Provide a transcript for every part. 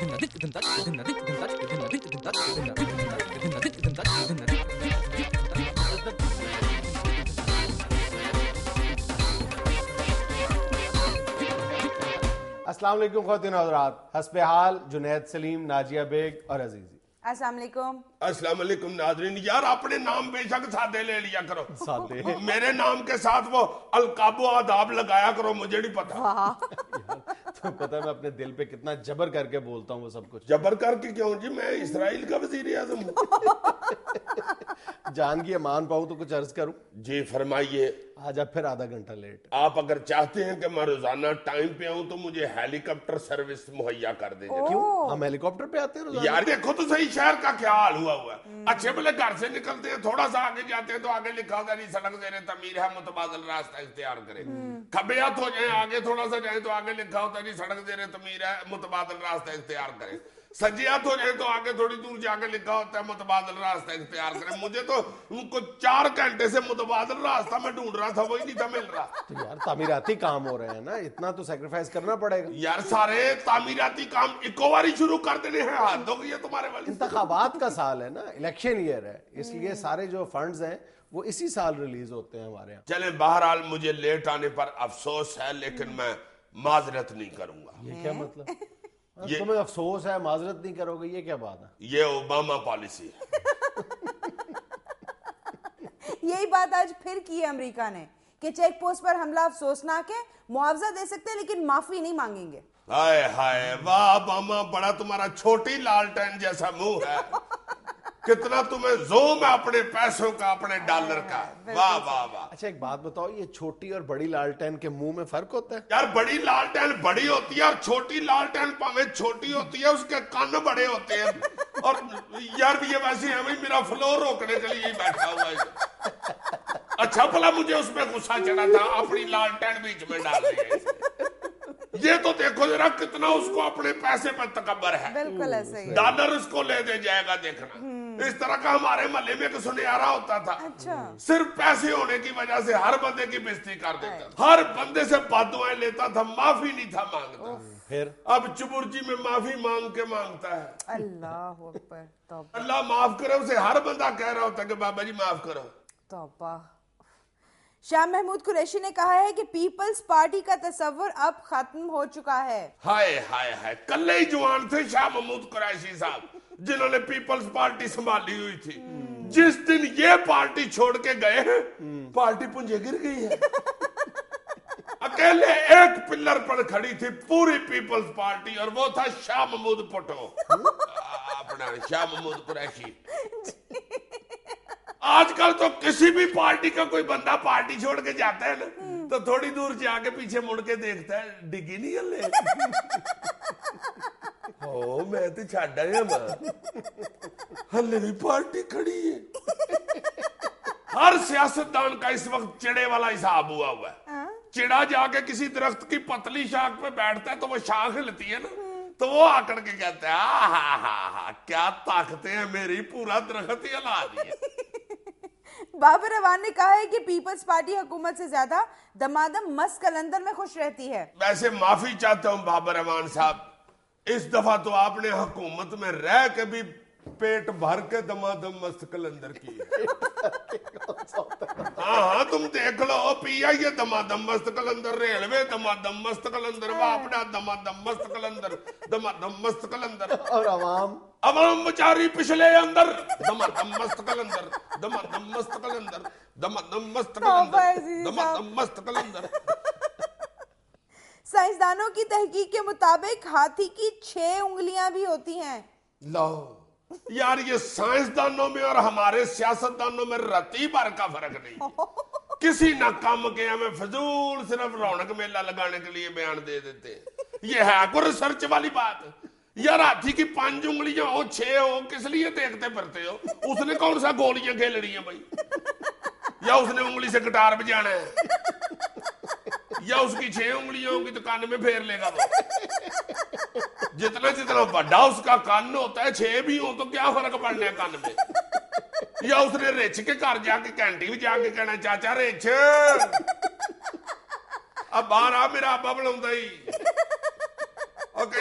السلام علیکم خواتین حضرات، حسب حال جنید سلیم، ناجیہ بیگ اور عزیزی۔ السلام علیکم۔ السلام علیکم ناظرین۔ یار اپنے نام بے شک سادے لے لیا کرو، سادے میرے نام کے ساتھ وہ القاب و آداب لگایا کرو، مجھے نہیں پتا۔ تو پتہ ہے میں اپنے دل پہ کتنا جبر کر کے بولتا ہوں وہ سب کچھ۔ جبر کر کے کیوں جی؟ میں اسرائیل کا وزیر اعظم ہوں۔ جان کی امان پاؤں تو کچھ عرض کروں؟ جی فرمائیے۔ آج اب پھر آدھا گھنٹہ لیٹ۔ آپ اگر چاہتے ہیں کہ میں روزانہ ٹائم پہ آؤں تو مجھے ہیلی کاپٹر سروس مہیا کر دیجیے۔ کیوں؟ ہم ہیلی کاپٹر پہ آتے ہیں روزانہ؟ یار دیکھو تو صحیح شہر کا کیا حال ہوا ہوا ہے۔ اچھے بلے گھر سے نکلتے ہیں، تھوڑا سا آگے جاتے ہیں تو آگے لکھا ہوتا ہے سڑک زیر تعمیر ہے، متبادل راستہ اختیار کریں۔ کھبیات ہو جائیں، آگے تھوڑا سا جائیں تو آگے لکھا ہوتا ہے سڑک زیر تعمیر ہے، متبادل راستہ اختیار کریں۔ سجیات ہو جائیں تو آگے تھوڑی دور جا کے لکھا ہوتا ہے متبادل راستہ اختیار کریں۔ مجھے تو ان کو 4 گھنٹے سے متبادل راستہ میں ڈھونڈ رہا تھا، وہی نہیں تھا مل رہا۔ تو یار تعمیراتی کام ہو رہے ہیں نا، اتنا تو سیکریفائز کرنا پڑے گا۔ یار سارے تعمیراتی کام ایکو باری شروع کر دینے ہیں، حد ہو گئی ہے تمہارے والی۔ انتخابات کا سال ہے نا، الیکشن ایئر ہے، اس لیے سارے جو فنڈز ہیں وہ اسی سال ریلیز ہوتے ہیں ہمارے یہاں۔ چلیں بہرحال مجھے لیٹ آنے پر افسوس ہے، لیکن میں معذرت نہیں کروں گا۔ یہ کیا مطلب؟ تمہیں افسوس ہے معذرت نہیں کرو گے، یہ کیا بات ہے؟ یہ اوباما پالیسی ہے۔ یہی بات آج پھر کی ہے امریکہ نے کہ چیک پوسٹ پر حملہ افسوسناک ہے، معاوضہ دے سکتے ہیں لیکن معافی نہیں مانگیں گے۔ ہائے ہائے، واہ اوباما، بڑا تمہارا چھوٹی لالٹین جیسا منہ ہے، کتنا تمہیں زوم ہے اپنے پیسوں کا، اپنے ڈالر کا۔ واہ واہ واہ۔ اچھا ایک بات بتاؤ، یہ چھوٹی اور بڑی لالٹین کے منہ میں فرق ہوتا ہے؟ یار بڑی لالٹین بڑی ہوتی ہے اور چھوٹی لالٹین پاویں چھوٹی ہوتی ہے، اس کے کان بڑے ہوتے ہیں۔ اور یار یہ ویسے ہے بھائی، میرا فلو روکنے کے لیے ہی بیٹھا ہوا ہے۔ اچھا بھلا مجھے اس پہ غصہ چڑھا تھا، اپنی لالٹین بیچ میں ڈال دی۔ یہ تو دیکھو ذرا کتنا اس کو اپنے پیسے پر تکبر ہے۔ بالکل ایسے ہی۔ ڈالر اس کو لے دے جائے گا، دیکھنا۔ اس طرح کا ہمارے محلے میں ایک سنیارا ہوتا تھا، صرف پیسے ہونے کی وجہ سے ہر بندے کی بےزتی کر دیتا تھا، ہر بندے سے بد دعائیں لیتا تھا، معافی نہیں تھا مانگتا۔ پھر اب چبرجی میں معافی مانگ کے مانگتا ہے۔ اللہ اکبر، توبہ اللہ معاف کرے، اسے ہر بندہ کہہ رہا ہوتا ہے کہ بابا جی معاف کرو۔ توبہ۔ شاہ محمود قریشی نے کہا ہے کہ پیپلز پارٹی کا تصور اب ختم ہو چکا ہے۔ ہائے ہائے ہائے، کلے ہی جوان تھے شاہ محمود قریشی صاحب، جنہوں نے پیپلز پارٹی سنبھالی ہوئی تھی۔ جس دن یہ پارٹی چھوڑ کے گئے ہیں، پارٹی پنجے گر گئی ہے۔ اکیلے ایک پلر پر کھڑی تھی پوری پیپلز پارٹی، اور وہ تھا شاہ محمود پٹو، اپنا شاہ محمود قریشی۔ آج کل تو کسی بھی پارٹی کا کوئی بندہ پارٹی چھوڑ کے جاتا ہے نا تو تھوڑی دور جا کے پیچھے مڑ کے دیکھتا ہے، ڈگی نہیں ہلے۔ او میں تو چھڈ آیا، ماں ہلے بھی پارٹی کھڑی ہے۔ ہر سیاستدان کا اس وقت چڑے والا حساب ہوا ہے۔ چڑا جا کے کسی درخت کی پتلی شاخ پہ بیٹھتا ہے تو وہ شاخ ہلتی ہے نا، تو وہ آکڑ کے کہتا ہے آہا کیا طاقتیں ہیں میری، پورا درخت ہی ہلا دیا۔ بابر اعوان نے کہا ہے کہ پیپلز پارٹی حکومت سے زیادہ دمادم مست قلندر میں خوش رہتی ہے۔ ویسے معافی چاہتا ہوں بابر اعوان صاحب، اس دفعہ تو آپ نے حکومت میں رہ کے بھی پیٹ بھر کے دمادم مست قلندر کی ہے۔ ہاں تم دیکھ لو، پی آئی اے دمادم مست قلندر، ریلوے دمادم مست قلندر، واپڈا دمادم مست قلندر، دمادم مست قلندر، اور عوام بچاری پچھلے اندر دمادم مست قلندر، دمادم مست قلندر، دمادم مست قلندر، دمادم مست قلندر۔ سائنسدانوں کی تحقیق کے مطابق ہاتھی کی 6 انگلیاں بھی ہوتی ہیں۔ لو یار، یہ سائنسدانوں میں اور ہمارے سیاستدانوں میں رتی بھر کا فرق نہیں۔ کسی نہ کام کے ہمیں فضول صرف رونق میلہ لگانے کے لیے بیان دے دیتے ہیں۔ یہ ہے کوئی ریسرچ والی بات؟ یار ہاتھی کی 5 انگلیاں ہو 6 ہو کس لیے دیکھتے پھرتے ہو؟ اس نے کون سا گولیاں کھیل رہی ہیں بھائی؟ یا اس نے انگلی سے گٹار بجانا ہے؟ یا اس کی 6 انگلیاں ہوگی تو کان میں پھیر لے گا وہ؟ جتنا بڑا اس کا کان ہوتا ہے 6 بھی ہو تو کیا فرق پڑنا ہے کان میں؟ یا اس نے رچ کے گھر جا کے کینٹی بھی جا کے کہنا چاچا رچ اب باہر آ، میرا آبا بنا اور کہ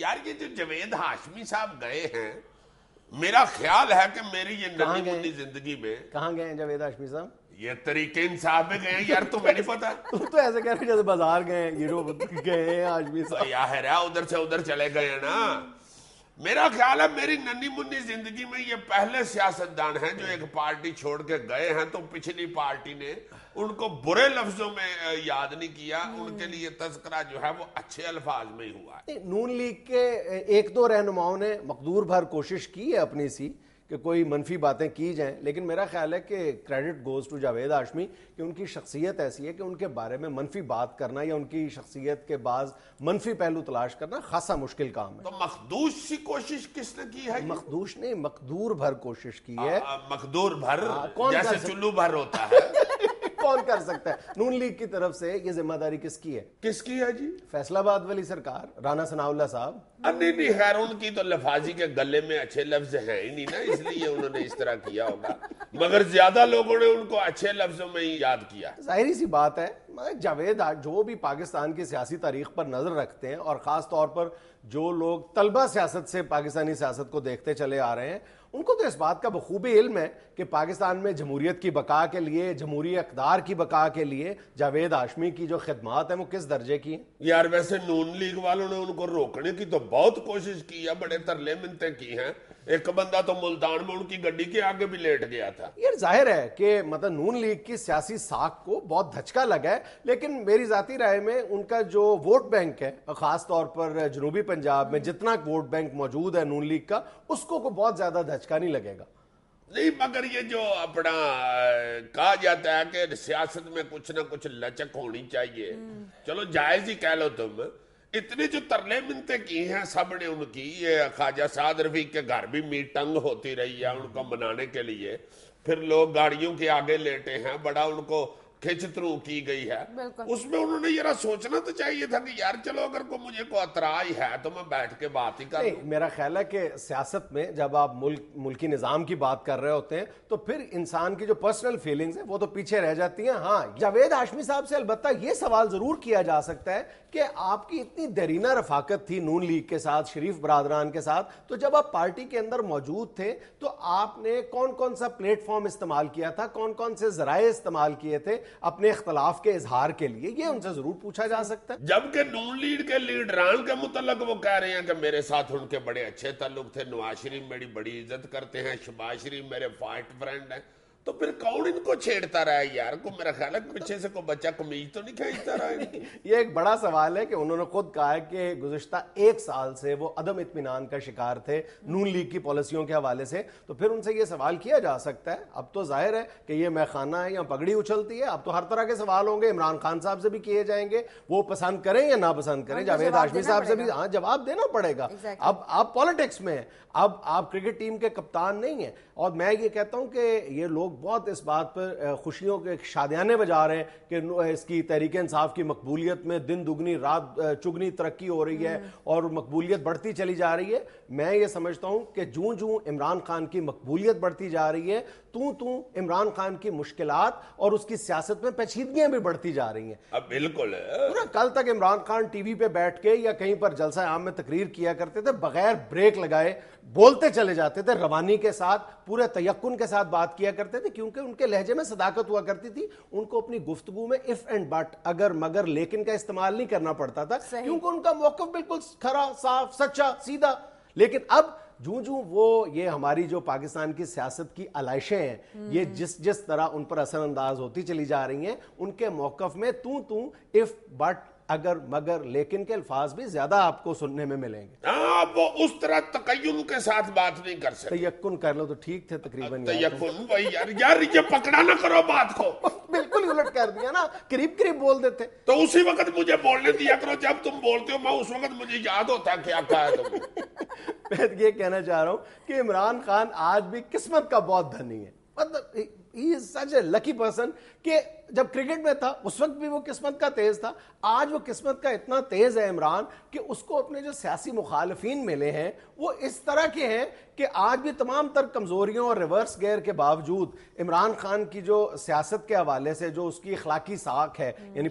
یار یہ جو جاوید ہاشمی صاحب گئے ہیں، میرا خیال ہے کہ میری یہ ننھی منی زندگی میں کہاں گئے ہیں جاوید ہاشمی صاحب؟ یہ طریقے انصاف میں گئے ہیں یار، تمہیں نہیں پتا؟ تم تو ایسے کہہ رہے جیسے بازار گئے ہیں، گئے ہیں ہاشمی صاحب. یا ہے ادھر سے ادھر چلے گئے ہیں نا. میرا خیال ہے میری ننھی منی زندگی میں یہ پہلے سیاستدان ہیں جو ایک پارٹی چھوڑ کے گئے ہیں تو پچھلی پارٹی نے ان کو برے لفظوں میں یاد نہیں کیا، ان کے لیے تذکرہ جو ہے وہ اچھے الفاظ میں ہی ہوا ہے. نون لیگ کے ایک دو رہنماؤں نے مقدور بھر کوشش کی ہے اپنی سی کہ کوئی منفی باتیں کی جائیں، لیکن میرا خیال ہے کہ credit goes to Javed Hashmi کہ ان کی شخصیت ایسی ہے کہ ان کے بارے میں منفی بات کرنا یا ان کی شخصیت کے بعض منفی پہلو تلاش کرنا خاصا مشکل کام ہے. تو مخدوش سی کوشش کس نے کی ہے؟ مخدوش نے مقدور بھر کوشش کی ہے. مقدور بھر کون جیسے چلو بھر ہوتا ہے. کون کر سکتا ہے؟ نون لیگ کی طرف سے یہ ذمہ داری کس کی ہے؟ کس کی ہے جی؟ فیصل آباد والی سرکار، رانا ثناء اللہ صاحب. نہیں خیر ان کی تو لفاظی کے گلے میں اچھے لفظ ہیں ہی نہیں نا، اس لیے انہوں نے اس طرح کیا ہوگا، مگر زیادہ لوگوں نے ان کو اچھے لفظوں میں ہی یاد کیا. ظاہری سی بات ہے جاوید جو بھی پاکستان کی سیاسی تاریخ پر نظر رکھتے ہیں اور خاص طور پر جو لوگ طلبہ سیاست سے پاکستانی سیاست کو دیکھتے چلے آ رہے ہیں، ان کو تو اس بات کا بخوبی علم ہے کہ پاکستان میں جمہوریت کی بقا کے لیے، جمہوری اقدار کی بقا کے لیے جاوید ہاشمی کی جو خدمات ہیں وہ کس درجے کی ہیں. یار ویسے نون لیگ والوں نے ان کو روکنے کی تو بہت کوشش کی ہے، بڑے ترلے منتیں کی ہیں. ایک بندہ تو ملتان میں ان کی گڈی کے آگے بھی لیٹ گیا تھا. یہ ظاہر ہے کہ مطلب نون لیگ کی سیاسی ساکھ کو بہت دھچکا لگا ہے، لیکن میری ذاتی رائے میں ان کا جو ووٹ بینک ہے خاص طور پر جنوبی پنجاب میں جتنا ووٹ بینک موجود ہے نون لیگ کا، اس کو بہت زیادہ دھچکا نہیں لگے گا. نہیں مگر یہ جو اپنا کہا جاتا ہے کہ سیاست میں کچھ نہ کچھ لچک ہونی چاہیے، چلو جائز ہی کہہ لو تم. اتنی جو ترلے منتیں کی ہیں سب نے ان کی، یہ خواجہ سعد رفیق کے گھر بھی میٹنگ ہوتی رہی ہے ان کو منانے کے لیے، پھر لوگ گاڑیوں کے آگے لیٹے ہیں، بڑا ان کو کھچ ترو کی گئی ہے. اس میں انہوں نے ذرا سوچنا تو چاہیے تھا کہ یار چلو اگر کو مجھے کو اعتراض ہے تو میں بیٹھ کے بات ہی کر لوں. میرا خیال ہے کہ سیاست میں جب آپ ملکی نظام کی بات کر رہے ہوتے ہیں تو پھر انسان کی جو پرسنل فیلنگز ہیں وہ تو پیچھے رہ جاتی ہیں. ہاں جاوید ہاشمی صاحب سے البتہ یہ سوال ضرور کیا جا سکتا ہے کہ آپ کی اتنی دیرینہ رفاقت تھی نون لیگ کے ساتھ، شریف برادران کے ساتھ، تو جب آپ پارٹی کے اندر موجود تھے تو آپ نے کون کون سا پلیٹ فارم استعمال کیا تھا، کون کون سے ذرائع استعمال کیے تھے اپنے اختلاف کے اظہار کے لیے؟ یہ ان سے ضرور پوچھا جا سکتا ہے. جبکہ نون لیگ کے لیڈران کے متعلق وہ کہہ رہے ہیں کہ میرے ساتھ ان کے بڑے اچھے تعلق تھے، نواز شریف میری بڑی عزت کرتے ہیں، شہباز شریف میرے فائٹ فرینڈ ہیں. تو پھر کون ان کو چھیڑتا رہا ہے یار؟ کو میرا خیال ہے پیچھے سے کوئی بچہ قمیض تو نہیں کھینچتا رہا. یہ ایک بڑا سوال ہے کہ انہوں نے خود کہا ہے کہ گزشتہ 1 سال سے وہ عدم اطمینان کا شکار تھے نون لیگ کی پالیسیوں کے حوالے سے. تو پھر ان سے یہ سوال کیا جا سکتا ہے. اب تو ظاہر ہے کہ یہ میخانہ ہے یا پگڑی اچھلتی ہے، اب تو ہر طرح کے سوال ہوں گے. عمران خان صاحب سے بھی کیے جائیں گے، وہ پسند کریں یا نہ پسند کریں. جاوید ہاشمی صاحب سے بھی جواب دینا پڑے گا. اب آپ پالیٹکس میں ہیں، اب آپ کرکٹ ٹیم کے کپتان نہیں ہیں. اور میں یہ کہتا ہوں کہ یہ لوگ بہت اس بات پر خوشیوں کے شادیانے بجا رہے ہیں کہ اس کی تحریک انصاف کی مقبولیت میں دن دگنی رات چگنی ترقی ہو رہی ہے اور مقبولیت بڑھتی چلی جا رہی ہے. میں یہ سمجھتا ہوں کہ جوں جوں عمران خان کی مقبولیت بڑھتی جا رہی ہے تو عمران خان کی مشکلات اور اس کی سیاست میں پیچیدگیاں بھی بڑھتی جا رہی ہیں. اب بالکل کل تک عمران خان ٹی وی پہ بیٹھ کے یا کہیں پر جلسہ عام میں تقریر کیا کرتے تھے، بغیر بریک لگائے بولتے چلے جاتے تھے، روانی کے ساتھ پورے تیقن کے ساتھ بات کیا کرتے تھے، کیونکہ ان کے لہجے میں صداقت ہوا کرتی تھی. ان کو اپنی گفتگو میں اف اینڈ بٹ، اگر مگر لیکن کا استعمال نہیں کرنا پڑتا تھا، کیونکہ ان کا موقف بالکل کھرا صاف سچا سیدھا. لیکن اب جوں وہ یہ ہماری جو پاکستان کی سیاست کی علائشیں ہیں، یہ جس طرح ان پر اثر انداز ہوتی چلی جا رہی ہیں، ان کے موقف میں تو اف بٹ اگر مگر لیکن کے الفاظ بھی زیادہ آپ کو سننے میں ملیں گے. ہاں وہ اس طرح تقین کے ساتھ بات نہیں کر سکتے. تیقن کر لو تو ٹھیک تھے تقریباً. تیقن وہی یار یہ پکڑا نہ کرو بات کو. بالکل الٹ کر دیا نا، قریب بول دیتے. تو اسی وقت مجھے بولنے دیا کرو جب تم بولتے ہو، میں اس وقت مجھے یاد ہوتا ہے کیا کہا ہے تم نے. میں یہ کہنا چاہ رہا ہوں کہ عمران خان آج بھی قسمت کا بہت دھنی ہے. مطلب he is such a lucky person کہ جب کرکٹ میں تھا اس وقت بھی وہ قسمت کا تیز تھا, آج وہ قسمت کا اتنا تیز ہے عمران کہ اس کو اپنے جو سیاسی مخالفین ملے ہیں وہ اس طرح کے ہیں کہ آج بھی تمام تر کمزوریوں اور ریورس گیئر کے باوجود عمران خان کی جو سیاست کے حوالے سے جو اس کی اخلاقی ساکھ ہے, یعنی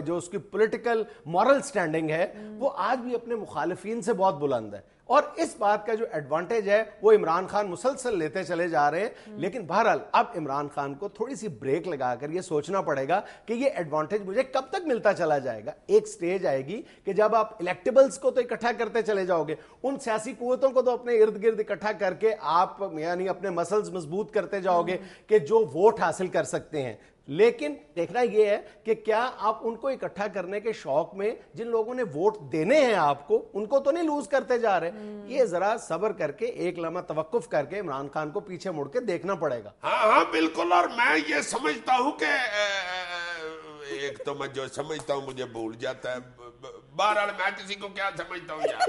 جو اس کی پولیٹیکل مورل سٹینڈنگ ہے, وہ آج بھی اپنے مخالفین سے بہت بلند ہے. اور اس بات کا جو ایڈوانٹیج ہے وہ عمران خان مسلسل لیتے چلے جا رہے ہیں. لیکن بہرحال اب عمران خان کو تھوڑی سی بریک لگا کر یہ سوچنا پڑے گا کہ یہ ایڈوانٹیج مجھے کب تک ملتا چلا جائے گا. ایک سٹیج آئے گی کہ جب آپ الیکٹیبلز کو تو اکٹھا کرتے چلے جاؤ گے, ان سیاسی قوتوں کو تو اپنے ارد گرد اکٹھا کر کے آپ یعنی اپنے مسلز مضبوط کرتے جاؤ گے کہ جو ووٹ حاصل کر سکتے ہیں. لیکن دیکھنا یہ ہے کہ کیا آپ ان کو اکٹھا کرنے کے شوق میں جن لوگوں نے ووٹ دینے ہیں آپ کو, ان کو تو نہیں لوز کرتے جا رہے. یہ ذرا صبر کر کے ایک لمحہ توقف کر کے عمران خان کو پیچھے مڑ کے دیکھنا پڑے گا. ہاں بالکل. اور میں یہ سمجھتا ہوں کہ ایک تو میں جو سمجھتا ہوں مجھے بھول جاتا ہے. بہرحال میں کسی کو کیا سمجھتا ہوں یار.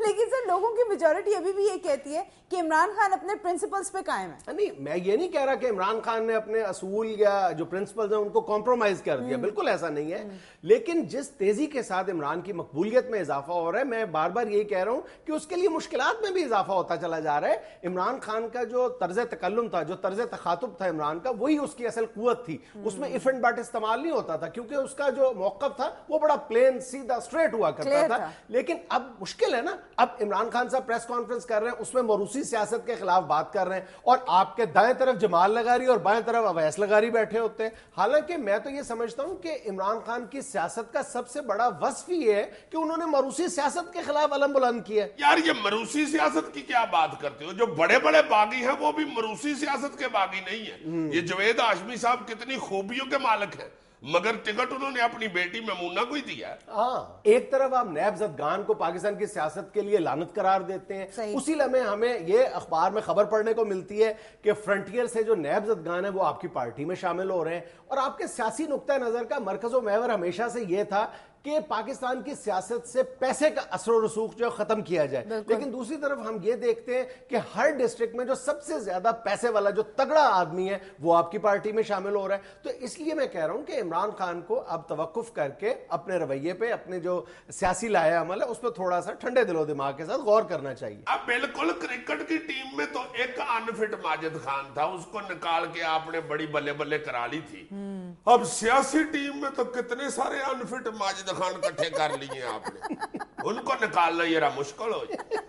لیکن سر لوگوں کی میجورٹی ابھی بھی یہ کہتی ہے کہ عمران خان اپنے پرنسپلز پہ قائم ہے. نہیں, میں یہ نہیں کہہ رہا کہ عمران خان نے اپنے اصول یا جو پرنسپلز ہیں ان کو کمپرومائز کر دیا, بالکل ایسا نہیں ہے. لیکن جس تیزی کے ساتھ عمران کی مقبولیت میں اضافہ ہو رہا ہے, میں بار بار یہی کہہ رہا ہوں کہ اس کے لیے مشکلات میں بھی اضافہ ہوتا چلا جا رہا ہے. عمران خان کا جو طرز تکلم تھا, جو طرز تخاطب تھا عمران کا, وہی اس کی اصل قوت تھی. اس میں اف اینڈ بٹ استعمال نہیں ہوتا تھا کیونکہ اس کا جو موقف تھا وہ بڑا پلین سیدھا اسٹریٹ ہوا کرتا تھا. لیکن اب مشکل ہے نا, اب عمران خان صاحب پریس کانفرنس کر رہے ہیں, اس میں موروثی سیاست کے خلاف بات کر رہے ہیں, اور آپ کے دائیں طرف جمال لغاری اور بائیں طرف اویس لغاری بیٹھے ہوتے ہیں. حالانکہ میں تو یہ سمجھتا ہوں کہ عمران خان کی سیاست کا سب سے بڑا وصف یہ ہے کہ انہوں نے موروثی سیاست کے خلاف علم بلند کیا. یار یہ موروثی سیاست کی کیا بات کرتے ہو؟ جو بڑے بڑے باغی ہیں وہ بھی موروثی سیاست کے باغی نہیں ہیں. یہ جوید ہاشمی صاحب کتنی خوبیوں کے مالک ہیں, مگر ٹکٹ انہوں نے اپنی بیٹی میمونہ کو ہی دیا ہے. ہاں, ایک طرف آپ نیب زدگان کو پاکستان کی سیاست کے لیے لعنت قرار دیتے ہیں, اسی لمحے ہمیں یہ اخبار میں خبر پڑھنے کو ملتی ہے کہ فرنٹیئر سے جو نیب زدگان ہے وہ آپ کی پارٹی میں شامل ہو رہے ہیں. اور آپ کے سیاسی نقطہ نظر کا مرکز و محور ہمیشہ سے یہ تھا کہ پاکستان کی سیاست سے پیسے کا اثر و رسوخ جو ختم کیا جائے. لیکن دوسری طرف ہم یہ دیکھتے ہیں کہ ہر ڈسٹرکٹ میں جو سب سے زیادہ پیسے والا جو تگڑا آدمی ہے وہ آپ کی پارٹی میں شامل ہو رہا ہے. تو اس لیے میں کہہ رہا ہوں کہ عمران خان کو اب توقف کر کے اپنے رویے پہ, اپنے جو سیاسی لایا عمل ہے اس پہ تھوڑا سا ٹھنڈے دل و دماغ کے ساتھ غور کرنا چاہیے. اب بالکل کرکٹ کی ٹیم میں تو ایک انفٹ ماجد خان تھا, اس کو نکال کے آپ نے بڑی بلے بلے کرا لی تھی. اب سیاسی ٹیم میں تو کتنے سارے انفٹ ماجد خان کٹھے کر لیے آپ نے, ان کو نکالنا یہ رہا مشکل ہو جائے.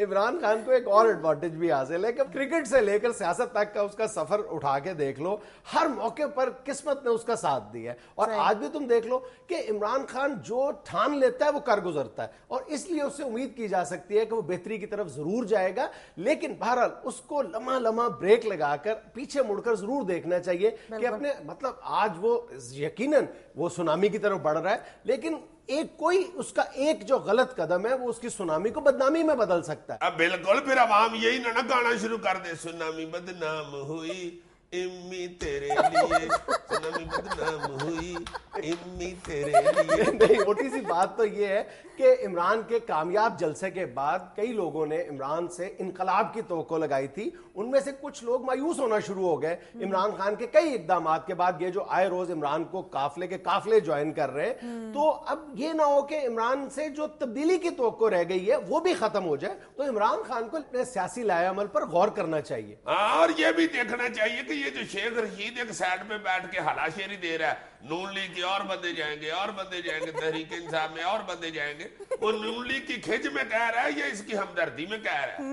عمران خان کو ایک اور ایڈوانٹیج بھی حاصل ہے کہ کرکٹ سے لے کر سیاست تک کا اس کا سفر اٹھا کے دیکھ لو, ہر موقع پر قسمت نے اس کا ساتھ دیا ہے. اور آج بھی تم دیکھ لو کہ عمران خان جو ٹھان لیتا ہے وہ کر گزرتا ہے, اور اس لیے اس سے امید کی جا سکتی ہے کہ وہ بہتری کی طرف ضرور جائے گا. لیکن بہرحال اس کو لمحہ لمحہ بریک لگا کر پیچھے مڑ کر ضرور دیکھنا چاہیے کہ اپنے مطلب آج وہ یقیناً وہ سونامی کی طرف بڑھ رہا ہے, لیکن ایک کوئی اس کا ایک جو غلط قدم ہے وہ اس کی سونامی کو بدنامی میں بدل سکتا ہے. اب بالکل پھر عوام یہی نہ گانا شروع کر دے, سونامی بدنام ہوئی امی تیرے لیے, سونامی بدنام ہوئی امی تیرے لیے. نہیں, موٹی سی بات تو یہ ہے کہ عمران کے کامیاب جلسے کے بعد کئی لوگوں نے عمران سے انقلاب کی توقع لگائی تھی. ان میں سے کچھ لوگ مایوس ہونا شروع ہو گئے عمران خان کے کئی اقدامات کے بعد. یہ جو آئے روز عمران کو قافلے جوائن کر رہے ہیں, تو اب یہ نہ ہو کہ عمران سے جو تبدیلی کی توقع رہ گئی ہے وہ بھی ختم ہو جائے. تو عمران خان کو اپنے سیاسی لائے عمل پر غور کرنا چاہیے. اور یہ بھی دیکھنا چاہیے کہ یہ جو شیخ رشید ایک سائڈ پہ بیٹھ کے ہلا شیری دے رہا ہے, نون لیگ کے اور بندے جائیں گے, اور بندے جائیں گے, تحریک انصاف میں اور بندے جائیں گے, وہ نون لیگ کی کھچ میں کہہ رہا ہے یا اس کی ہمدردی میں کہہ رہا ہے.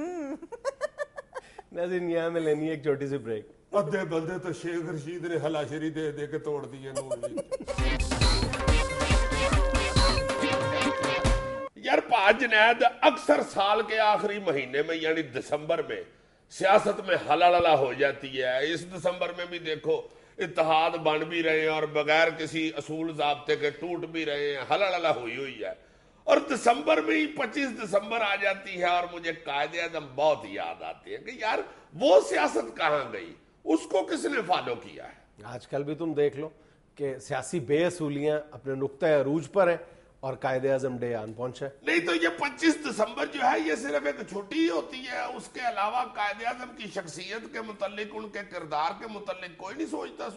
ناظرین, یہاں میں لینی ایک چھوٹی سی بریک. ادھے بندے تو شیخ رشید نے ہلا شیری دے دے کے توڑ دیے نون لیگ. یار پاک جنید, اکثر سال کے آخری مہینے میں یعنی دسمبر میں سیاست میں ہلا ہو جاتی ہے. اس دسمبر میں بھی دیکھو اتحاد بن بھی رہے ہیں اور بغیر کسی اصول ضابطے کے ٹوٹ بھی رہے ہیں, ہلا ہوئی ہے. اور دسمبر میں ہی 25 دسمبر آ جاتی ہے اور مجھے قائد اعظم بہت یاد آتے ہیں کہ یار وہ سیاست کہاں گئی, اس کو کس نے فالو کیا ہے. آج کل بھی تم دیکھ لو کہ سیاسی بے اصولیاں اپنے نقطۂ عروج پر ہیں, اور قائد اعظم ڈے آن پہنچا ہے. نہیں تو یہ 25 دسمبر جو ہے یہ صرف ایک چھٹی ہی ہوتی ہے, اس کے علاوہ قائد اعظم کی شخصیت کے متعلق, ان کے کردار کے متعلق کوئی نہیں سوچتا.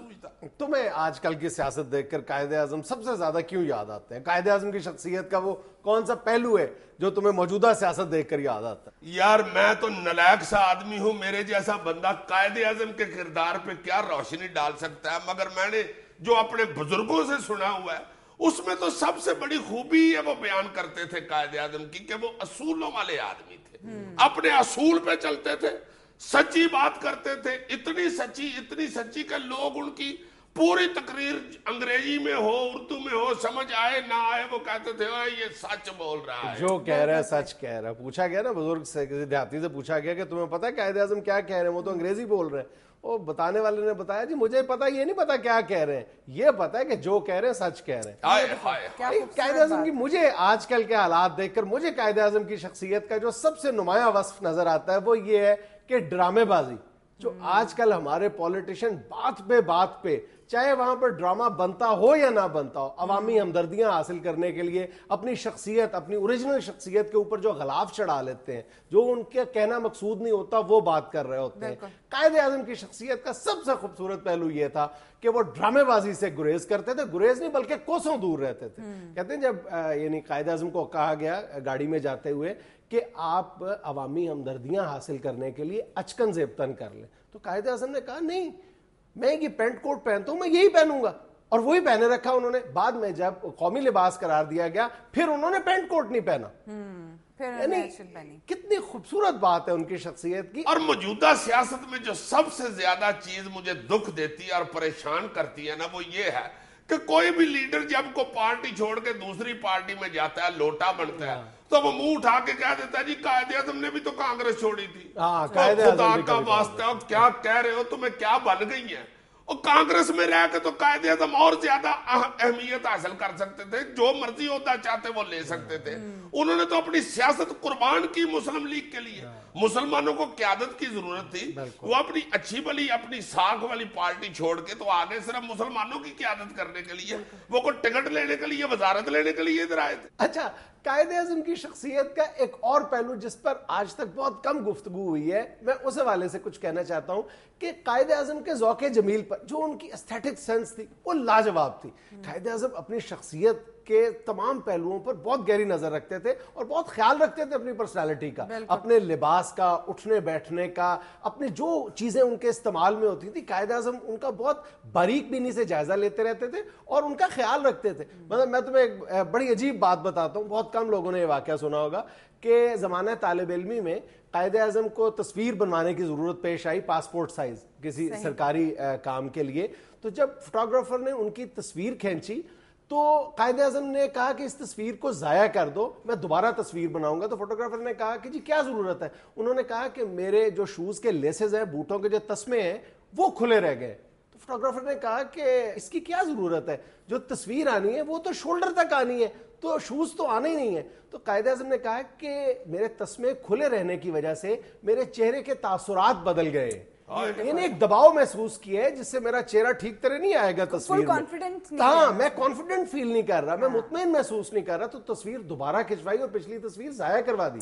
تمہیں آج کل کی سیاست دیکھ کر قائد اعظم سب سے زیادہ کیوں یاد آتے ہیں؟ قائد اعظم کی شخصیت کا وہ کون سا پہلو ہے جو تمہیں موجودہ سیاست دیکھ کر یاد آتا ہے؟ یار میں تو نالائق سا آدمی ہوں, میرے جیسا بندہ قائد اعظم کے کردار پہ کیا روشنی ڈال سکتا ہے, مگر میں نے جو اپنے بزرگوں سے سنا ہوا ہے اس میں تو سب سے بڑی خوبی ہے وہ بیان کرتے تھے قائد اعظم کی کہ وہ اصولوں والے آدمی تھے, اپنے اصول پہ چلتے تھے, سچی بات کرتے تھے, اتنی سچی کہ لوگ ان کی پوری تقریر انگریزی میں ہو اردو میں ہو سمجھ آئے نہ آئے وہ کہتے تھے یہ سچ بول رہا ہے, جو کہہ رہا ہے سچ کہہ رہا ہے. پوچھا گیا نا بزرگ سے, کسی دیہاتی سے پوچھا گیا کہ تمہیں پتا ہے قائد اعظم کیا کہہ رہے ہیں؟ وہ تو انگریزی بول رہے ہیں. وہ بتانے والے نے بتایا جی مجھے پتا, یہ نہیں پتا کیا کہہ رہے ہیں, یہ پتا ہے کہ جو کہہ رہے ہیں سچ کہہ رہے ہیں. قائد اعظم کی مجھے آج کل کے حالات دیکھ کر مجھے قائد اعظم کی شخصیت کا جو سب سے نمایاں وصف نظر آتا ہے وہ یہ ہے کہ ڈرامے بازی. جو آج کل ہمارے پولیٹیشین بات پہ چاہے وہاں پر ڈرامہ بنتا ہو یا نہ بنتا ہو, عوامی ہمدردیاں حاصل کرنے کے لیے اپنی شخصیت, اپنی اوریجنل شخصیت کے اوپر جو غلاف چڑھا لیتے ہیں, جو ان کے کہنا مقصود نہیں ہوتا وہ بات کر رہے ہوتے ہیں. قائد اعظم کی شخصیت کا سب سے خوبصورت پہلو یہ تھا کہ وہ ڈرامے بازی سے گریز کرتے تھے, گریز نہیں بلکہ کوسوں دور رہتے تھے. کہتے ہیں جب یعنی قائد اعظم کو کہا گیا گاڑی میں جاتے ہوئے کہ آپ عوامی ہمدردیاں حاصل کرنے کے لیے اچکن زیبتن کر لیں, تو قائد اعظم نے کہا نہیں, میں یہ پینٹ کوٹ پہنتا ہوں, میں یہی پہنوں گا, اور وہی پہنے رکھا انہوں نے. بعد میں جب قومی لباس قرار دیا گیا پھر انہوں نے پینٹ کوٹ نہیں پہنا. یعنی کتنی خوبصورت بات ہے ان کی شخصیت کی. اور موجودہ سیاست میں جو سب سے زیادہ چیز مجھے دکھ دیتی ہے اور پریشان کرتی ہے نا وہ یہ ہے کہ کوئی بھی لیڈر جب کو پارٹی چھوڑ کے دوسری پارٹی میں جاتا ہے, لوٹا بنتا ہے, تو وہ منہ اٹھا کے کہہ دیتا ہے جی قائد اعظم نے بھی تو کانگریس چھوڑی تھی. خدا کا واسطہ کیا کہہ رہے ہو, تمہیں کیا بن گئی ہے؟ اور کانگریس میں رہ کے تو قائد اعظم اور زیادہ اہمیت حاصل کر سکتے تھے, جو مرضی ہوتا چاہتے وہ لے سکتے تھے. انہوں نے تو اپنی سیاست قربان کی مسلم لیگ کے لیے. مسلمانوں کو قیادت کی ضرورت تھی, وہ اپنی اچھی بلی اپنی ساکھ والی پارٹی چھوڑ کے تو آگے صرف مسلمانوں کی قیادت کرنے کے لیے, وہ کو ٹکٹ لینے کے لیے, وزارت لینے کے لیے ادھر آئے تھے. اچھا, قائد اعظم کی شخصیت کا ایک اور پہلو جس پر آج تک بہت کم گفتگو ہوئی ہے, میں اس حوالے سے کچھ کہنا چاہتا ہوں کہ قائد اعظم کے ذوق جمیل پر جو ان کی ایستھیٹک سینس تھی وہ لاجواب تھی. قائد اعظم اپنی شخصیت کے تمام پہلوؤں پر بہت گہری نظر رکھتے تھے اور بہت خیال رکھتے تھے اپنی پرسنالٹی کا, اپنے لباس کا, اٹھنے بیٹھنے کا, اپنی جو چیزیں ان کے استعمال میں ہوتی تھی. قائد اعظم ان کا بہت باریک بینی سے جائزہ لیتے رہتے تھے اور ان کا خیال رکھتے تھے. مطلب میں تمہیں ایک بڑی عجیب بات بتاتا ہوں, بہت کم لوگوں نے یہ واقعہ سنا ہوگا کہ زمانہ طالب علمی میں قائد اعظم کو تصویر بنوانے کی ضرورت پیش آئی, پاسپورٹ سائز کسی سرکاری کام کے لیے. تو جب فوٹوگرافر نے ان کی تصویر کھینچی تو قائد اعظم نے کہا کہ اس تصویر کو ضائع کر دو, میں دوبارہ تصویر بناؤں گا. تو فوٹوگرافر نے کہا کہ جی کیا ضرورت ہے؟ انہوں نے کہا کہ میرے جو شوز کے لیسز ہیں, بوٹوں کے جو تسمے ہیں وہ کھلے رہ گئے. تو فوٹوگرافر نے کہا کہ اس کی کیا ضرورت ہے, جو تصویر آنی ہے وہ تو شولڈر تک آنی ہے, تو شوز تو آنے ہی نہیں ہے. تو قائد اعظم نے کہا کہ میرے تسمے کھلے رہنے کی وجہ سے میرے چہرے کے تاثرات بدل گئے, یعنی ایک دباؤ محسوس کیا ہے جس سے میرا چہرہ ٹھیک طرح نہیں آئے گا تصویر میں. ہاں, میں کانفیڈنٹ فیل نہیں کر رہا, میں مطمئن محسوس نہیں کر رہا. تو تصویر دوبارہ کھنچوائی اور پچھلی تصویر ضائع کروا دی.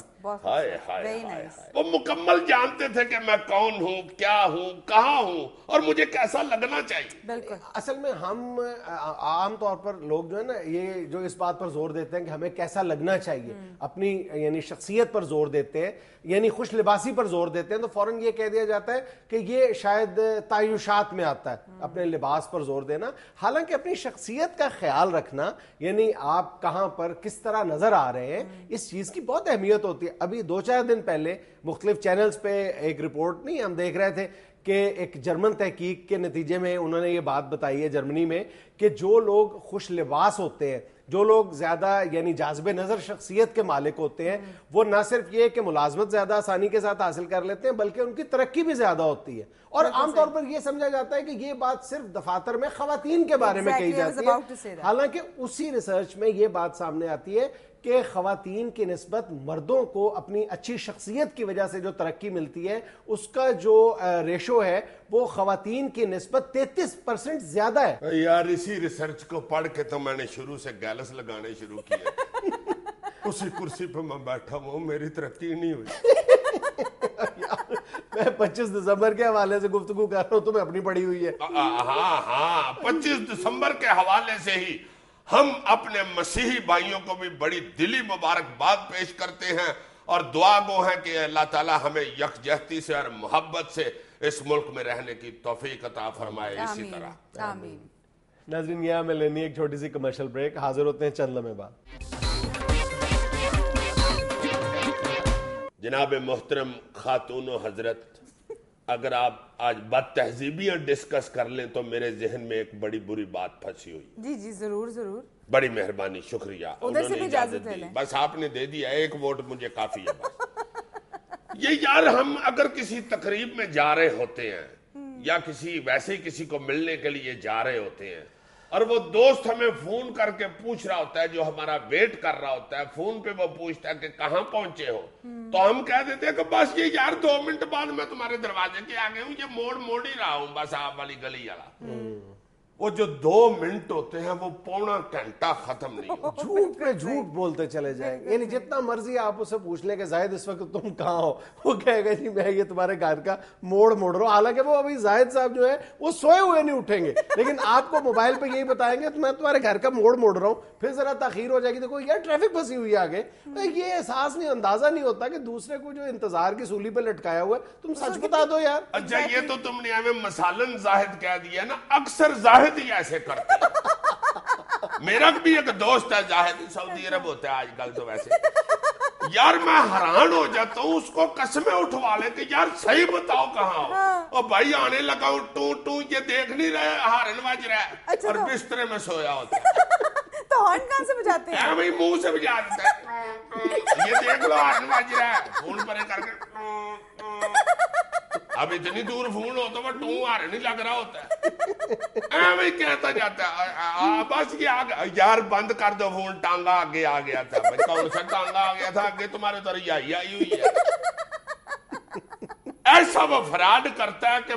وہ مکمل جانتے تھے کہ میں کون ہوں, کیا ہوں, کہاں ہوں اور مجھے کیسا لگنا چاہیے. اصل میں ہم عام طور پر لوگ جو ہے نا یہ جو اس بات پر زور دیتے ہیں کہ ہمیں کیسا لگنا چاہیے, اپنی یعنی شخصیت پر زور دیتے ہیں, یعنی خوش لباسی پر زور دیتے ہیں, تو فوراً یہ کہہ دیا جاتا ہے کہ یہ شاید تعیشات میں آتا ہے اپنے لباس پر زور دینا. حالانکہ اپنی شخصیت کا خیال رکھنا, یعنی آپ کہاں پر کس طرح نظر آ رہے ہیں, اس چیز کی بہت اہمیت ہوتی ہے. ابھی 2-4 دن پہلے مختلف چینلز پہ ایک رپورٹ نہیں ہم دیکھ رہے تھے کہ ایک جرمن تحقیق کے نتیجے میں انہوں نے یہ بات بتائی ہے جرمنی میں کہ جو لوگ خوش لباس ہوتے ہیں, جو لوگ زیادہ یعنی جاذب نظر شخصیت کے مالک ہوتے ہیں, وہ نہ صرف یہ کہ ملازمت زیادہ آسانی کے ساتھ حاصل کر لیتے ہیں بلکہ ان کی ترقی بھی زیادہ ہوتی ہے. اور عام طور پر یہ سمجھا جاتا ہے کہ یہ بات صرف دفاتر میں خواتین کے بارے میں کہی جاتی ہے, حالانکہ اسی ریسرچ میں یہ بات سامنے آتی ہے کہ خواتین کی نسبت مردوں کو اپنی اچھی شخصیت کی وجہ سے جو ترقی ملتی ہے اس کا جو ریشو ہے وہ خواتین کی نسبت 33% زیادہ ہے. یار اسی ریسرچ کو پڑھ کے تو میں نے شروع سے گیلس لگانے شروع کیے. اسی کرسی پہ میں بیٹھا ہوں, میری ترقی نہیں ہوئی. میں 25 دسمبر کے حوالے سے گفتگو کر رہا ہوں, تمہیں اپنی پڑی ہوئی ہے. ہاں 25 دسمبر کے حوالے سے ہی ہم اپنے مسیحی بھائیوں کو بھی بڑی دلی مبارکباد پیش کرتے ہیں اور دعا گو ہیں کہ اللہ تعالی ہمیں یکجہتی سے اور محبت سے اس ملک میں رہنے کی توفیق عطا فرمائے. اسی طرح آمین. ناظرین یہاں میں لینی ایک چھوٹی سی کمرشل بریک, حاضر ہوتے ہیں چند لمحے بعد. جناب محترم خاتون و حضرت, اگر آپ آج بد تہذیبیاں ڈسکس کر لیں تو میرے ذہن میں ایک بڑی بری بات پھنسی ہوئی. جی جی ضرور ضرور. بڑی مہربانی, شکریہ. ادھر سے بھی اجازت ہے. بس آپ نے دے دیا, ایک ووٹ مجھے کافی ہے بس. یہ یار ہم اگر کسی تقریب میں جا رہے ہوتے ہیں یا ویسے ہی کسی کو ملنے کے لیے جا رہے ہوتے ہیں اور وہ دوست ہمیں فون کر کے پوچھ رہا ہوتا ہے, جو ہمارا ویٹ کر رہا ہوتا ہے, فون پہ وہ پوچھتا ہے کہ کہاں پہنچے ہو, تو ہم کہہ دیتے ہیں کہ بس یہ یار 2 منٹ بعد میں تمہارے دروازے کے آگے ہوں, یہ موڑ ہی رہا ہوں بس آپ والی گلی والا. وہ جو 2 منٹ ہوتے ہیں وہ پونا گھنٹہ ختم نہیں ہوتا. جھوٹ پہ جھوٹ بولتے چلے جائیں. یعنی جتنا مرضی آپ اسے پوچھ لیں کہ زاہد اس وقت تم کہاں ہو, وہ کہے گا جی میں یہ تمہارے گھر کا موڑ رہا ہوں. حالانکہ وہ ابھی زاہد صاحب جو ہے وہ سوئے ہوئے نہیں اٹھیں گے, لیکن آپ کو موبائل پہ یہی بتائیں گے میں تمہارے گھر کا موڑ رہا ہوں. پھر ذرا تاخیر ہو جائے گی, دیکھو یار ٹریفک پھنسی ہوئی ہے آگے. یہ احساس نہیں, اندازہ نہیں ہوتا کہ دوسرے کو جو انتظار کی سولی پہ لٹکایا ہوا ہے تم سچ بتا دو یار. اچھا یہ تو تم نے ہمیں مثالن زاہد کہہ دیا نا, اکثر زاہد ہی ایسے کرتے. میرا بھی ایک دوست ہے زاہد, سعودی عرب ہوتا ہے آج کل تو ویسے. یار میں حیران ہو جاتا ہوں, اس کو قسمیں اٹھوا لے کہ یار صحیح بتاؤ کہاں ہو, اور بھائی آنے لگا ہوں ٹو یہ دیکھ نہیں رہے ہارن بج رہا ہے اور بسترے میں سویا ہوتا ہے. تو ہارن کہاں سے بجاتے ہیں؟ بھائی منہ سے بجا دیتا ہے, یہ دیکھ لو ہارن بج رہا ہے, فون پرے کر کے. اب اتنی دور فون ہو تو وہ ٹوں ہارن نہیں لگ رہا ہوتا ہے. بھائی کہتا جاتا ہے بس یہ یار بند کر دو فون, ٹانگا آگے آ گیا تھا. کون سا ٹانگا آ گیا تھا آگے, تمہارے تو رہائی آئی ہوئی ہے. ایسا وہ فراڈ کرتا ہے کہ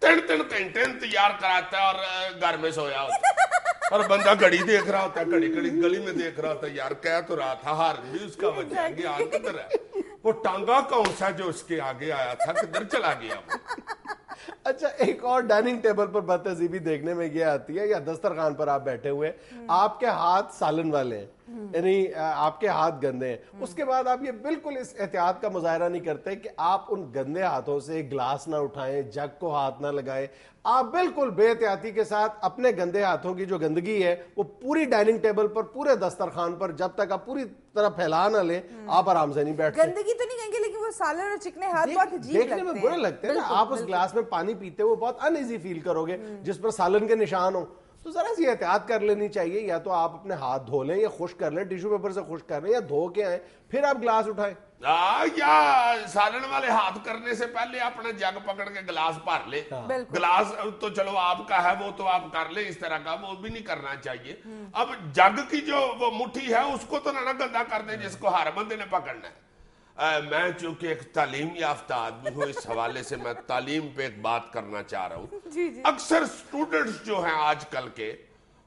3 گھنٹے انتظار کراتا ہے اور گھر میں سویا ہوتا ہے, اور بندہ گھڑی دیکھ رہا ہوتا ہے, گھڑی گلی میں دیکھ رہا ہوتا ہے. یار کہہ تو رہا تھا ہارن بھی اس کا وجہ ہے, آج کدھر ہے وہ ٹانگا کون سا جو اس کے آگے آیا تھا, کدھر چلا گیا. اچھا ایک اور ڈائننگ ٹیبل پر بد تہذیبی دیکھنے میں یہ آتی ہے, یا دسترخوان پر آپ بیٹھے ہوئے, آپ کے ہاتھ سالن والے ہیں, یعنی آپ کے ہاتھ گندے ہیں. اس کے بعد آپ یہ بالکل اس احتیاط کا مظاہرہ نہیں کرتے کہ آپ ان گندے ہاتھوں سے گلاس نہ اٹھائیں, جگ کو ہاتھ نہ لگائیں. آپ بالکل بے احتیاطی کے ساتھ اپنے گندے ہاتھوں کی جو گندگی ہے وہ پوری ڈائننگ ٹیبل پر, پورے دسترخوان پر, جب تک آپ پوری طرح پھیلا نہ لیں آپ آرام سے نہیں بیٹھتے. گندگی تو نہیں کہیں گے, لیکن وہ سالن اور چکنے ہاتھ بہت عجیب دیکھنے میں برے لگتے ہیں نا. آپ اس گلاس میں پانی پیتے ہو بہت ان ایزی فیل کرو گے جس پر سالن کے نشان ہو. تو ذرا سی احتیاط کر لینی چاہیے, یا تو آپ اپنے ہاتھ دھو لیں یا خشک کر لیں, ٹیشو پیپر سے خشک کر لیں, یا دھو کے آئیں پھر آپ گلاس اٹھائیں. یا سالن والے ہاتھ کرنے سے پہلے اپنا جگ پکڑ کے گلاس بھر لے. گلاس تو چلو آپ کا ہے, وہ تو آپ کر لیں اس طرح کا, وہ بھی نہیں کرنا چاہیے. اب جگ کی جو وہ مٹھی ہے اس کو تو نہ گندا کر دیں جس کو ہر بندے نے پکڑنا ہے. میں چونکہ ایک تعلیم یافتہ آدمی ہوں, اس حوالے سے میں تعلیم پہ ایک بات کرنا چاہ رہا ہوں. اکثر سٹوڈنٹس جو ہیں آج کل کے,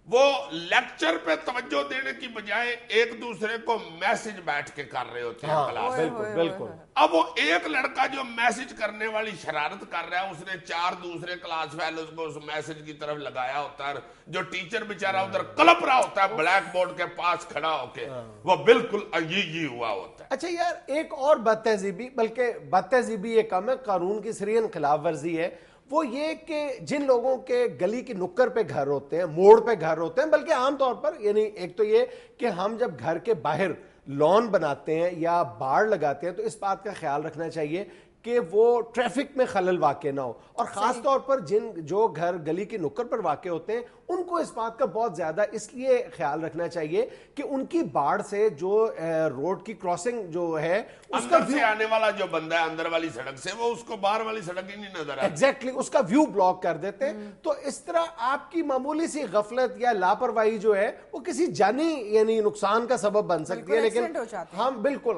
وہ لیکچر پہ توجہ دینے کی بجائے ایک دوسرے کو میسج بیٹھ کے کر رہے ہوتے ہیں کلاس. بالکل. اب وہ ایک لڑکا جو میسج کرنے والی شرارت کر رہا ہے, اس نے 4 دوسرے کلاس فیلوز کو اس میسج کی طرف لگایا ہوتا ہے, جو ٹیچر بیچارہ ادھر کلپ رہا ہوتا ہے بلیک بورڈ کے پاس کھڑا ہو کے, وہ بالکل یہ ہوا ہوتا ہے. اچھا یار ایک اور بد تہذیبی, بلکہ بد تہذیبی یہ کم ہے, قانون کی سرین خلاف ورزی ہے, وہ یہ کہ جن لوگوں کے گلی کی نکر پہ گھر ہوتے ہیں, موڑ پہ گھر ہوتے ہیں, بلکہ عام طور پر, یعنی ایک تو یہ کہ ہم جب گھر کے باہر لان بناتے ہیں یا باڑ لگاتے ہیں تو اس بات کا خیال رکھنا چاہیے کہ وہ ٹریفک میں خلل واقع نہ ہو, اور خاص طور پر جو گھر گلی کی نکر پر واقع ہوتے ہیں ان کو اس بات کا بہت زیادہ اس لیے خیال رکھنا چاہیے کہ ان کی باڑ سے جو روڈ کی کراسنگ جو ہے اس کا اندر سے آنے والا جو بندہ ہے اندر والی سڑک سے وہ اس کو باہر والی سڑک ہی نہیں نظر آتی. ایگزیکٹلی اس کا ویو بلاک کر دیتے ہیں. تو اس طرح آپ کی معمولی سی غفلت یا لاپرواہی جو ہے وہ کسی جانی یعنی نقصان کا سبب بن سکتی ہے. لیکن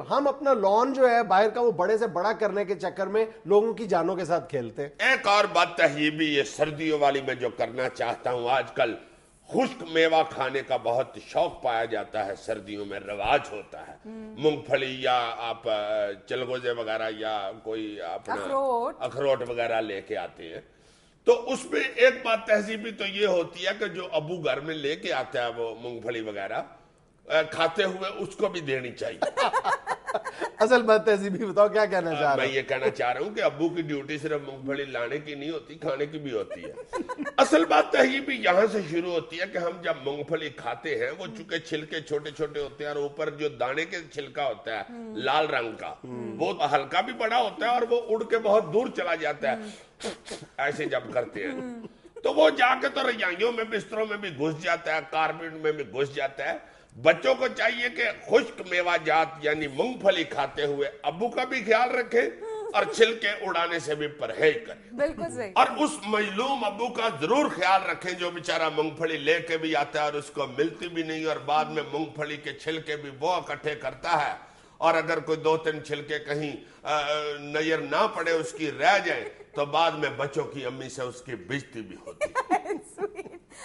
ہم اپنا لان جو ہے باہر کا وہ بڑے سے بڑا کرنے کے چکر میں لوگوں کی جانوں کے ساتھ کھیلتے ہیں. ایک اور بات ہے یہ بھی، یہ سردیوں والی میں جو کرنا چاہتا ہوں، آج کل خشک میوہ کھانے کا بہت شوق پایا جاتا ہے، سردیوں میں رواج ہوتا ہے. مونگ پھلی یا آپ چلگوزے وغیرہ یا کوئی اپنا اخروٹ وغیرہ لے کے آتے ہیں. تو اس میں ایک بات تہذیبی تو یہ ہوتی ہے کہ جو ابو گھر میں لے کے آتا ہے وہ مونگ پھلی وغیرہ کھاتے ہوئے اس کو بھی دینی چاہیے. اصل بات تہذیبی بتاؤ کیا کہنا چاہ رہا میں یہ کہنا چاہ رہا ہوں کہ ابو کی ڈیوٹی صرف مونگ پھلی لانے کی نہیں ہوتی، کھانے کی بھی ہوتی ہے. اصل بات تہذیبی یہاں سے شروع ہوتی ہے کہ ہم جب مونگ پھلی کھاتے ہیں وہ چونکہ چھلکے چھوٹے چھوٹے ہوتے ہیں اور اوپر جو دانے کے چھلکا ہوتا ہے لال رنگ کا وہ ہلکا بھی بڑا ہوتا ہے اور وہ اڑ کے بہت دور چلا جاتا ہے ایسے جب کرتے ہیں تو وہ جا کے تو رجائیوں میں بستروں میں بھی گھس جاتا ہے، کارپیٹ میں بھی گھس جاتا ہے. بچوں کو چاہیے کہ خشک میوہ جات یعنی مونگ پھلی کھاتے ہوئے ابو کا بھی خیال رکھیں اور چھلکے اڑانے سے بھی پرہیز کریں. بالکل صحیح. اور اس مظلوم ابو کا ضرور خیال رکھیں جو بیچارہ مونگ پھلی لے کے بھی آتا ہے اور اس کو ملتی بھی نہیں اور بعد میں مونگ پھلی کے چھلکے بھی وہ اکٹھے کرتا ہے اور اگر کوئی 2-3 چھلکے کہیں نظر نہ پڑے اس کی رہ جائیں تو بعد میں بچوں کی امی سے اس کی بےزتی بھی ہوتی ہے.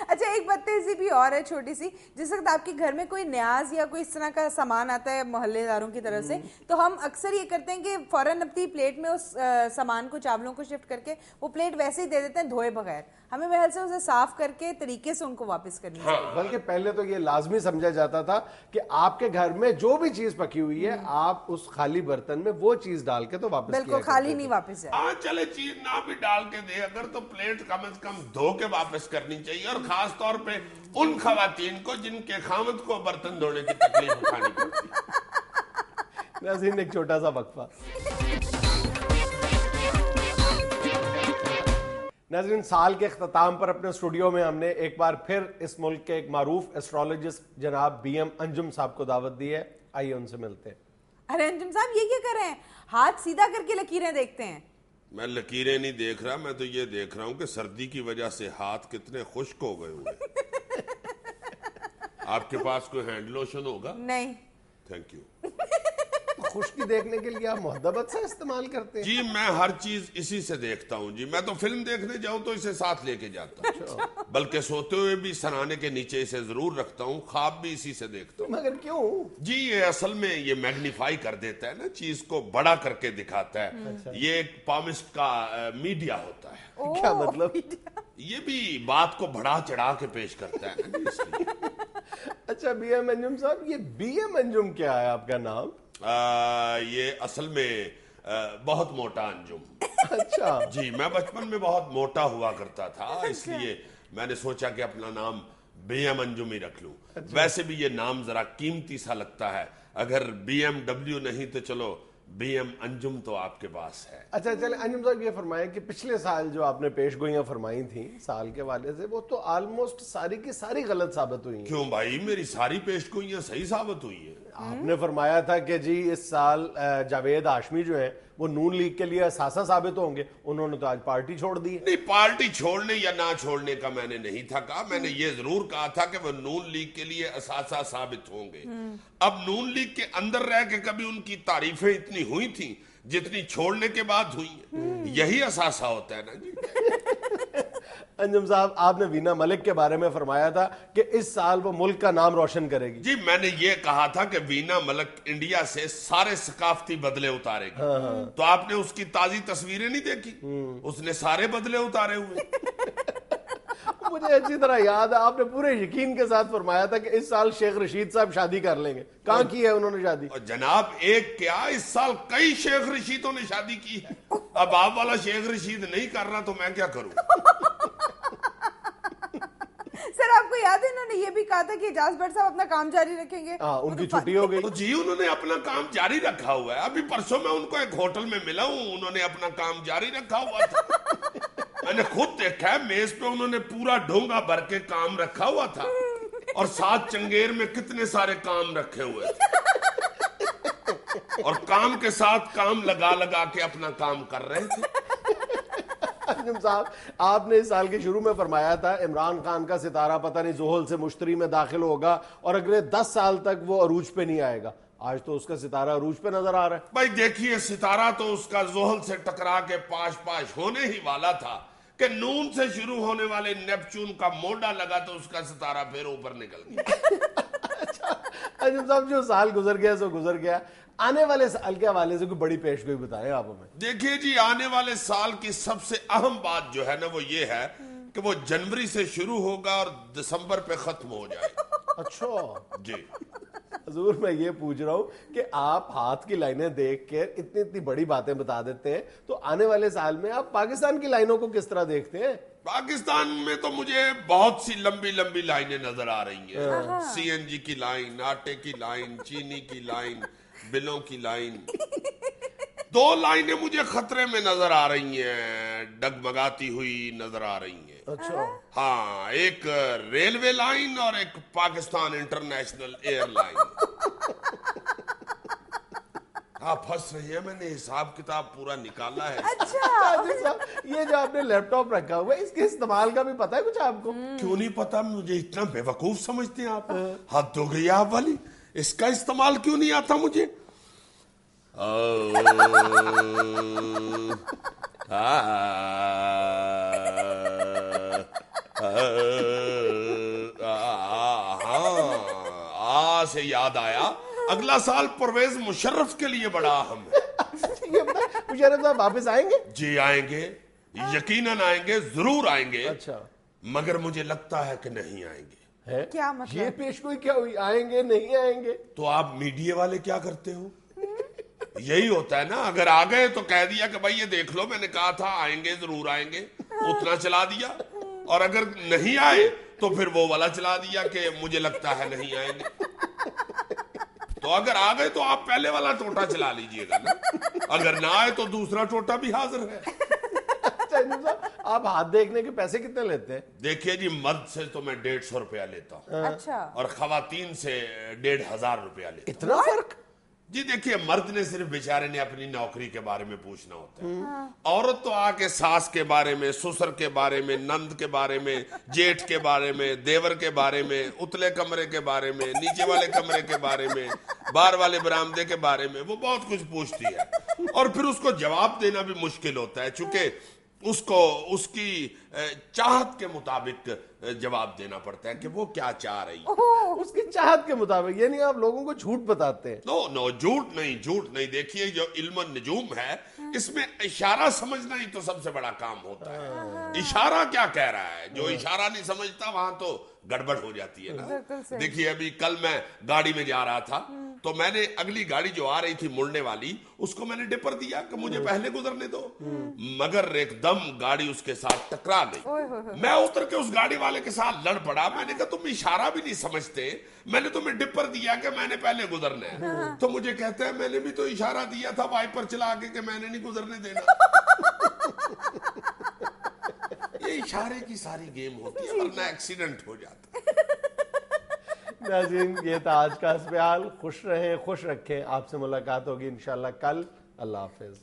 اچھا ایک بات ایسی بھی اور ہے چھوٹی سی، جس وقت آپ کے گھر میں کوئی نیاز یا کوئی اس طرح کا سامان آتا ہے محلے داروں کی طرف سے تو ہم اکثر یہ کرتے ہیں کہ فوراً اپنی پلیٹ میں اس سامان کو، چاولوں کو شفٹ کر کے وہ پلیٹ ویسے ہی دے دیتے ہیں دھوئے بغیر. ہمیں محل سے اسے صاف کر کے طریقے سے ان کو واپس کرنی چاہیے. بلکہ پہلے تو یہ لازمی سمجھا جاتا تھا کہ آپ کے گھر میں جو بھی چیز پکی ہوئی ہے آپ اس خالی برتن میں وہ چیز ڈال کے تو واپس بالکل خالی نہیں واپس ہے. ہاں چلے چیز نہ بھی ڈال کے دے اگر تو پلیٹ کم از کم دھو کے واپس کرنی چاہیے. اور خاص طور پہ ان خواتین کو جن کے خامد کو برتن دھونے کی تکلیف اٹھانی پڑتی ہے. ناظرین ایک چھوٹا سا وقفہ. ناظرین سال کے اختتام پر اپنے اسٹوڈیو میں ہم نے ایک بار پھر اس ملک کے ایک معروف ایسٹرولوجسٹ جناب بی ایم انجم صاحب کو دعوت دی ہے. آئیے ان سے ملتے ہیں. ارے انجم صاحب یہ کیا کر رہے ہیں؟ ہاتھ سیدھا کر کے لکیریں دیکھتے ہیں. میں لکیریں نہیں دیکھ رہا، میں تو یہ دیکھ رہا ہوں کہ سردی کی وجہ سے ہاتھ کتنے خشک ہو گئے ہوئے. آپ کے پاس کوئی ہینڈ لوشن ہوگا؟ نہیں. Thank you. خشکی دیکھنے کے لیے آپ محبت سے استعمال کرتے ہیں؟ جی میں ہر چیز اسی سے دیکھتا ہوں. جی میں تو فلم دیکھنے جاؤں تو اسے ساتھ لے کے جاتا ہوں، بلکہ سوتے ہوئے بھی سرانے کے نیچے اسے ضرور رکھتا ہوں. خواب بھی اسی سے دیکھتا ہوں. مگر کیوں؟ جی یہ اصل میں یہ میگنیفائی کر دیتا ہے نا، چیز کو بڑا کر کے دکھاتا ہے. یہ ایک پامسٹ کا میڈیا ہوتا ہے. کیا مطلب؟ یہ بھی بات کو بڑا چڑھا کے پیش کرتا ہے نا، اس لیے. اچھا بی ایم انجم صاحب، یہ بی ایم انجم کیا ہے آپ کا نام؟ یہ اصل میں بہت موٹا انجم. اچھا جی میں بچپن میں بہت موٹا ہوا کرتا تھا، اس لیے میں نے سوچا کہ اپنا نام بی ایم انجم ہی رکھ لوں. ویسے بھی یہ نام ذرا قیمتی سا لگتا ہے، اگر بی ایم ڈبلیو نہیں تو چلو بی ایم انجم تو آپ کے پاس ہے. اچھا چلیں انجم صاحب یہ فرمائیں کہ پچھلے سال جو آپ نے پیش گوئیاں فرمائی تھیں سال کے والے سے، وہ تو آلموسٹ ساری کی ساری غلط ثابت ہوئی ہیں. کیوں بھائی؟ میری ساری پیش گوئیاں صحیح ثابت ہوئی ہیں. آپ نے فرمایا تھا کہ جی اس سال جاوید ہاشمی جو ہیں وہ نون لیگ کے لیے اثاثہ ثابت ہوں گے، انہوں نے تو آج پارٹی چھوڑ دی. نہیں، پارٹی چھوڑنے یا نہ چھوڑنے کا میں نے نہیں تھا کہا. میں نے یہ ضرور کہا تھا کہ وہ نون لیگ کے لیے اثاثہ ثابت ہوں گے. اب نون لیگ کے اندر رہ کے کبھی ان کی تعریفیں اتنی ہوئی تھیں جتنی چھوڑنے کے بعد ہوئی ہیں. یہی اثاثہ ہوتا ہے نا جی. انجم صاحب آپ نے وینا ملک کے بارے میں فرمایا تھا کہ اس سال وہ ملک کا نام روشن کرے گی. جی میں نے یہ کہا تھا کہ وینا ملک انڈیا سے سارے ثقافتی بدلے اتارے گی. تو آپ نے اس کی تازی تصویریں نہیں دیکھی؟ اس نے سارے بدلے اتارے ہوئے. مجھے اچھی طرح یاد ہے آپ نے پورے یقین کے ساتھ فرمایا تھا کہ اس سال شیخ رشید صاحب شادی کر لیں گے. کہاں کی ہے انہوں نے شادی؟ اور جناب ایک کیا، اس سال کئی شیخ رشیدوں نے شادی کی ہے. اب آپ والا شیخ رشید نہیں کر رہا تو میں کیا کروں؟ سر آپ کو یاد ہے انہوں نے یہ بھی کہا تھا کہ اجاز بٹ صاحب اپنا کام جاری رکھیں گے. ان کی چھٹی ہو گئی. جی انہوں نے اپنا کام جاری رکھا ہوا ہے. ابھی پرسوں میں ان کو ایک ہوٹل میں ملا ہوں، انہوں نے اپنا کام جاری رکھا ہوا تھا. میں نے خود دیکھا ہے میز پہ انہوں نے پورا ڈھونگا بھر کے کام رکھا ہوا تھا اور ساتھ چنگیر میں کتنے سارے کام رکھے ہوئے تھے اور کام کے ساتھ کام لگا لگا کے اپنا کام کر رہے تھے. انجم صاحب آپ نے اس سال کے شروع میں فرمایا تھا عمران خان کا ستارہ پتہ نہیں زحل سے مشتری میں داخل ہوگا اور اگلے 10 سال تک وہ عروج پہ نہیں آئے گا. آج تو اس کا ستارہ عروج پہ نظر آ رہا ہے. بھائی دیکھیے ستارہ تو اس کا زحل سے ٹکرا کے پاش ہونے ہی والا تھا کہ نون سے شروع ہونے والے نیپچون کا موڈا لگا تو اس کا ستارہ پھر اوپر نکل گیا. انجم صاحب جو سال گزر گیا سو گزر گیا, آنے والے سال کے حوالے سے کوئی بڑی پیشگوئی بتائیں آپ ہمیں. دیکھیے جی آنے والے سال کی سب سے اہم بات جو ہے نا وہ یہ ہے کہ وہ جنوری سے شروع ہوگا اور دسمبر پہ ختم ہو جائے گا. اچھا جی حضور میں یہ پوچھ رہا ہوں کہ آپ ہاتھ کی لائنیں دیکھ کے اتنی بڑی باتیں بتا دیتے ہیں, تو آنے والے سال میں آپ پاکستان کی لائنوں کو کس طرح دیکھتے ہیں؟ پاکستان میں تو مجھے بہت سی لمبی لمبی لائنیں نظر آ رہی ہیں. سی این جی کی لائن, آٹے کی لائن, چینی کی لائن, بلوں کی لائن. 2 لائنیں مجھے خطرے میں نظر آ رہی ہیں, ڈگمگاتی ہوئی نظر آ رہی ہیں. اچھا ہاں, ایک ریلوے لائن اور ایک پاکستان انٹرنیشنل ایئر لائن. آپ ہنس رہے ہیں, میں نے حساب کتاب پورا نکالا ہے. یہ جو آپ نے لیپ ٹاپ رکھا ہوا ہے اس کے استعمال کا بھی پتا ہے کچھ آپ کو؟ کیوں نہیں پتا, مجھے اتنا بے وقوف سمجھتے ہیں آپ؟ حد ہو گئی آپ والی, اس کا استعمال کیوں نہیں آتا مجھے؟ سے یاد آیا, اگلا سال پرویز مشرف کے لیے بڑا اہم ہے. مشرف صاحب واپس آئیں گے؟ جی آئیں گے, یقیناً آئیں گے, ضرور آئیں گے. اچھا, مگر مجھے لگتا ہے کہ نہیں آئیں گے. کیا مطلب؟ یہ پیشگوئی کیا ہوئی, آئیں گے نہیں آئیں گے؟ تو آپ میڈیا والے کیا کرتے ہو؟ یہی ہوتا ہے نا, اگر آ گئے تو کہہ دیا کہ بھائی یہ دیکھ لو میں نے کہا تھا آئیں گے, ضرور آئیں گے, اتنا چلا دیا. اور اگر نہیں آئے تو پھر وہ والا چلا دیا کہ مجھے لگتا ہے نہیں آئیں گے. تو اگر آ گئے تو آپ پہلے والا ٹوٹا چلا لیجئے گا نا, اگر نہ آئے تو دوسرا ٹوٹا بھی حاضر ہے. آپ ہاتھ دیکھنے کے پیسے کتنے لیتے ہیں؟ دیکھیے جی, مرد سے تو میں 150 روپیہ لیتا ہوں. اچھا. اور خواتین سے 1500 روپیہ لیتا ہوں. اتنا فرق؟ جی دیکھیے, مرد نے صرف بیچارے نے اپنی نوکری کے بارے میں پوچھنا ہوتا ہے. عورت تو آ کے ساس کے بارے میں, سسر کے بارے میں, نند کے بارے میں, جیٹھ کے بارے میں, دیور کے بارے میں, اتلے کمرے کے بارے میں, نیچے والے کمرے کے بارے میں, باہر والے برآمدے کے بارے میں, وہ بہت کچھ پوچھتی ہے. اور پھر اس کو جواب دینا بھی مشکل ہوتا ہے, چونکہ اس کو اس کی چاہت کے مطابق جواب دینا پڑتا ہے کہ وہ کیا چاہ رہی ہے. اس کی چاہت کے مطابق, یعنی آپ لوگوں کو جھوٹ بتاتے ہیں؟ نو, جھوٹ نہیں. دیکھیے جو علم النجوم ہے اس میں اشارہ سمجھنا ہی تو سب سے بڑا کام ہوتا ہے. اشارہ کیا کہہ رہا ہے, جو اشارہ نہیں سمجھتا وہاں تو گڑبڑ ہو جاتی ہے نا. دیکھیے ابھی کل میں گاڑی میں جا رہا تھا تو میں نے اگلی گاڑی جو آ رہی تھی مڑنے والی, اس کو میں نے ڈپر دیا کہ مجھے پہلے گزرنے دو, مگر ایک دم گاڑی اس کے ساتھ ٹکرا گئی. میں اتر کے اس گاڑی والے کے ساتھ لڑ پڑا. میں نے کہا تم اشارہ بھی نہیں سمجھتے, میں نے تمہیں ڈپر دیا کہ میں نے پہلے گزرنا ہے. تو مجھے کہتے ہیں میں نے بھی تو اشارہ دیا تھا وائپر چلا کے کہ میں نے نہیں گزرنے دینا. یہ اشارے کی ساری گیم ہوتی ہے, ورنہ ایکسیڈنٹ ہو جاتا ہے. ناظرین, یہ تھا آج کا اسپیال. خوش رہیں, خوش رکھیں. آپ سے ملاقات ہوگی انشاءاللہ کل. اللہ حافظ.